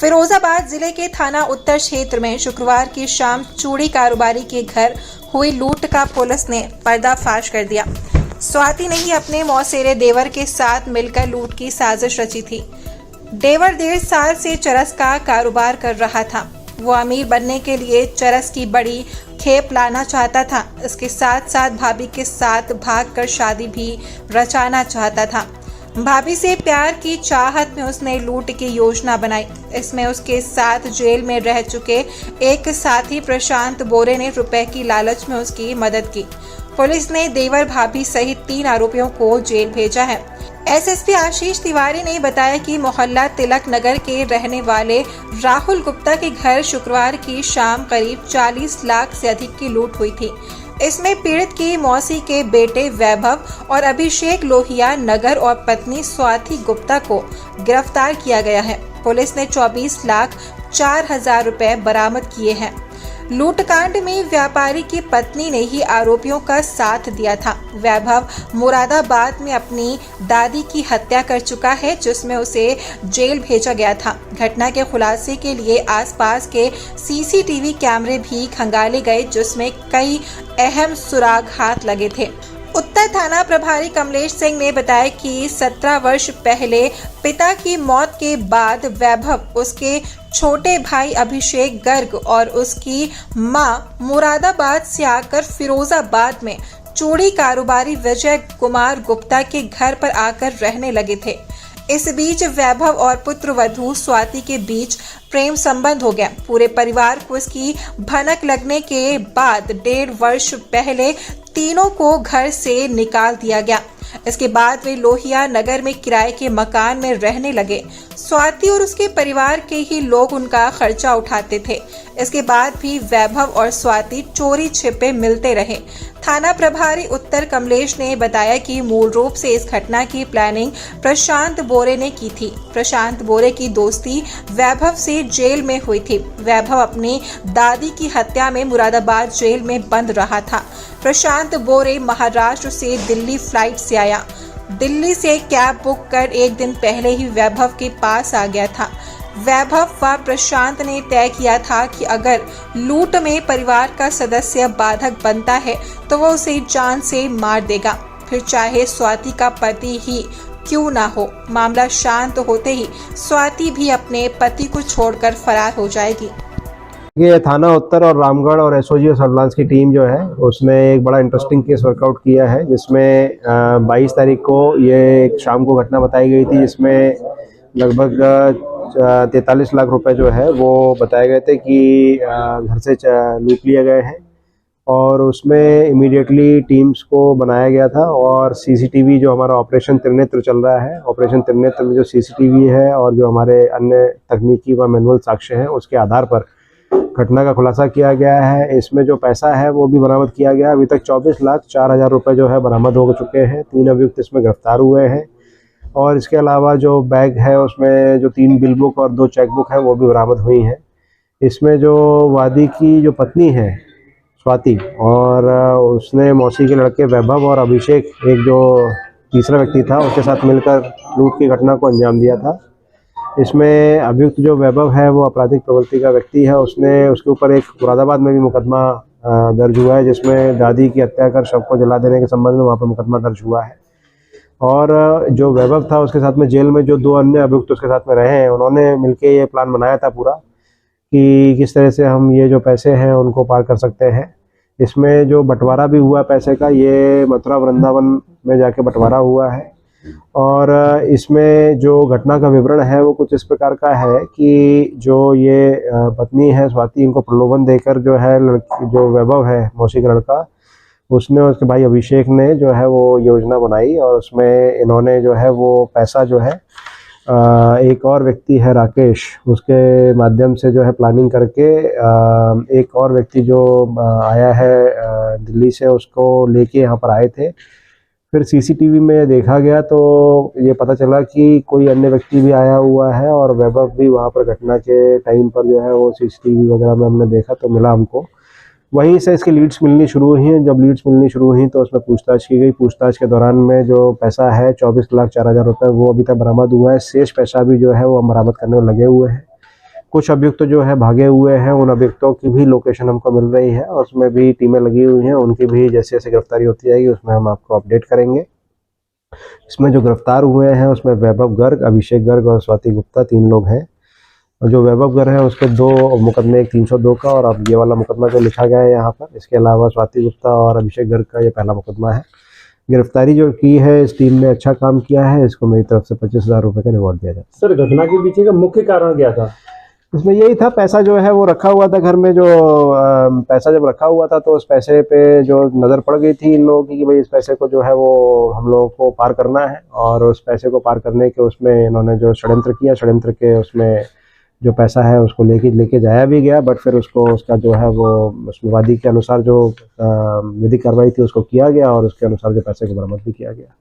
फिरोजाबाद जिले के थाना उत्तर क्षेत्र में शुक्रवार की शाम चूड़ी कारोबारी के घर हुई लूट का पुलिस ने पर्दाफाश कर दिया। स्वाति ने ही अपने मौसेरे देवर के साथ मिलकर लूट की साजिश रची थी। देवर 1.5 साल से चरस का कारोबार कर रहा था। वो अमीर बनने के लिए चरस की बड़ी खेप लाना चाहता था। इसके साथ साथ भाभी के साथ भागकर शादी भी रचाना चाहता था। भाभी से प्यार की चाहत में उसने लूट की योजना बनाई। इसमें उसके साथ जेल में रह चुके एक साथी प्रशांत बोरे ने रुपए की लालच में उसकी मदद की। पुलिस ने देवर भाभी सहित 3 आरोपियों को जेल भेजा है। एसएसपी आशीष तिवारी ने बताया कि मोहल्ला तिलक नगर के रहने वाले राहुल गुप्ता के घर शुक्रवार की शाम करीब 40 लाख से अधिक की लूट हुई थी। इसमें पीड़ित की मौसी के बेटे वैभव और अभिषेक लोहिया नगर और पत्नी स्वाति गुप्ता को गिरफ्तार किया गया है। पुलिस ने 24,04,000 रुपए बरामद किए हैं। लूटकांड में व्यापारी की पत्नी ने ही आरोपियों का साथ दिया था। वैभव मुरादाबाद में अपनी दादी की हत्या कर चुका है, जिसमें उसे जेल भेजा गया था। घटना के खुलासे के लिए आसपास के सीसीटीवी कैमरे भी खंगाले गए, जिसमें कई अहम सुराग हाथ लगे थे। उत्तर थाना प्रभारी कमलेश सिंह ने बताया कि 17 वर्ष पहले पिता की मौत के बाद वैभव, उसके छोटे भाई अभिषेक गर्ग और उसकी मां मुरादाबाद से आकर फिरोजाबाद में चूड़ी कारोबारी विजय कुमार गुप्ता के घर पर आकर रहने लगे थे। इस बीच वैभव और पुत्र वधू स्वाति के बीच प्रेम संबंध हो गया। पूरे परिवार को इसकी भनक लगने के बाद 1.5 वर्ष पहले तीनों को घर से निकाल दिया गया। इसके बाद वे लोहिया नगर में किराए के मकान में रहने लगे। स्वाति और उसके परिवार के ही लोग उनका खर्चा उठाते थे। इसके बाद भी वैभव और स्वाति चोरी छिपे मिलते रहे। थाना प्रभारी उत्तर कमलेश ने बताया कि मूल रूप से इस घटना की प्लानिंग प्रशांत बोरे ने की थी। प्रशांत बोरे की दोस्ती वैभव से जेल में हुई थी। वैभव अपनी दादी की हत्या में मुरादाबाद जेल में बंद रहा था। प्रशांत बोरे महाराष्ट्र से दिल्ली फ्लाइट से आया। दिल्ली से कैब बुक कर 1 दिन पहले ही वैभव के पास आ गया था। वैभव व प्रशांत ने तय किया था कि अगर लूट में परिवार का सदस्य बाधक बनता है तो वो उसे जान से मार देगा, फिर चाहे स्वाति का पति ही क्यों ना हो। मामला शांत होते ही स्वाति भी अपने पति को छोड़कर फरार हो जाएगी। ये थाना उत्तर और रामगढ़ और एसओजी और सर्विलांस की टीम जो है उसने एक बड़ा इंटरेस्टिंग केस वर्कआउट किया है, जिसमें 22 तारीख को ये एक शाम को घटना बताई गई थी, जिसमें लगभग 43 लाख रुपए जो है वो बताए गए थे कि घर से लूट लिए गए हैं। और उसमें इमीडिएटली टीम्स को बनाया गया था और सीसीटीवी जो हमारा ऑपरेशन त्रिनेत्र चल रहा है, ऑपरेशन त्रिनेत्र में जो सीसीटीवी है और जो हमारे अन्य तकनीकी व मैनुअल साक्ष्य हैं उसके आधार पर घटना का खुलासा किया गया है। इसमें जो पैसा है वो भी बरामद किया गया। अभी तक 24,04,000 रुपये जो है बरामद हो चुके हैं। 3 अभियुक्त इसमें गिरफ्तार हुए हैं और इसके अलावा जो बैग है उसमें जो 3 बिल बुक और 2 चेक बुक है वो भी बरामद हुई हैं। इसमें जो वादी की जो पत्नी है स्वाति और उसने मौसी के लड़के वैभव और अभिषेक, एक जो तीसरा व्यक्ति था, उसके साथ मिलकर लूट की घटना को अंजाम दिया था। इसमें अभियुक्त जो वैभव है वो आपराधिक प्रवृत्ति का व्यक्ति है। उसके ऊपर एक मुरादाबाद में भी मुकदमा दर्ज हुआ है, जिसमें दादी की हत्या कर शव को जला देने के संबंध में वहाँ पर मुकदमा दर्ज हुआ है। और जो वैभव था उसके साथ में जेल में जो 2 अन्य अभियुक्त उसके साथ में रहे हैं, उन्होंने मिलके ये प्लान बनाया था पूरा कि किस तरह से हम ये जो पैसे हैं उनको पार कर सकते हैं। इसमें जो बंटवारा भी हुआ पैसे का, ये मथुरा वृंदावन में जाके बंटवारा हुआ है। और इसमें जो घटना का विवरण है वो कुछ इस प्रकार का है कि जो ये पत्नी है स्वाति, इनको प्रलोभन देकर जो है जो वैभव है मौसी का लड़का, उसने और उसके भाई अभिषेक ने जो है वो योजना बनाई और उसमें इन्होंने जो है वो पैसा जो है एक और व्यक्ति है राकेश, उसके माध्यम से जो है प्लानिंग करके एक और व्यक्ति जो आया है दिल्ली से, उसको लेके यहाँ पर आए थे। फिर सीसीटीवी में देखा गया तो ये पता चला कि कोई अन्य व्यक्ति भी आया हुआ है और वैभव भी वहाँ पर घटना के टाइम पर जो है वो सीसीटीवी वगैरह में हमने देखा तो मिला हमको। वहीं से इसकी लीड्स मिलनी शुरू हुई हैं। जब लीड्स मिलनी शुरू हुई तो उसमें पूछताछ की गई। पूछताछ के दौरान में जो पैसा है 24,04,000 रुपये वो अभी तक बरामद हुआ है। शेष पैसा भी जो है वो हम बरामद करने में लगे हुए हैं। कुछ अभियुक्त जो है भागे हुए हैं, उन अभियुक्तों की भी लोकेशन हमको मिल रही है और उसमें भी टीमें लगी हुई हैं, उनकी भी जैसे जैसे गिरफ्तारी होती जाएगी उसमें हम आपको अपडेट करेंगे। इसमें जो गिरफ्तार हुए हैं उसमें वैभव गर्ग, अभिषेक गर्ग और स्वाति गुप्ता 3 लोग हैं। और जो वैभव गर्ग है उसके 2 मुकदमे, एक 302 का और अब ये वाला मुकदमा जो लिखा गया है यहाँ पर। इसके अलावा स्वाति गुप्ता और अभिषेक गर्ग का ये पहला मुकदमा है। गिरफ्तारी जो की है इस टीम ने अच्छा काम किया है, इसको मेरी तरफ से 25,000 रुपये का रिवॉर्ड दिया जाए। सर, घटना के पीछे का मुख्य कारण क्या था? इसमें यही था, पैसा जो है वो रखा हुआ था घर में। जो पैसा जब रखा हुआ था तो उस पैसे पे जो नज़र पड़ गई थी इन लोगों की कि भाई इस पैसे को जो है वो हम लोगों को पार करना है, और उस पैसे को पार करने के उसमें इन्होंने जो षड्यंत्र किया, षड्यंत्र के उसमें जो पैसा है उसको लेके जाया भी गया, बट फिर उसको उसका जो है वो उसमें वादी के अनुसार जो विधिक कार्रवाई थी उसको किया गया और उसके अनुसार जो पैसे को बरामद भी किया गया।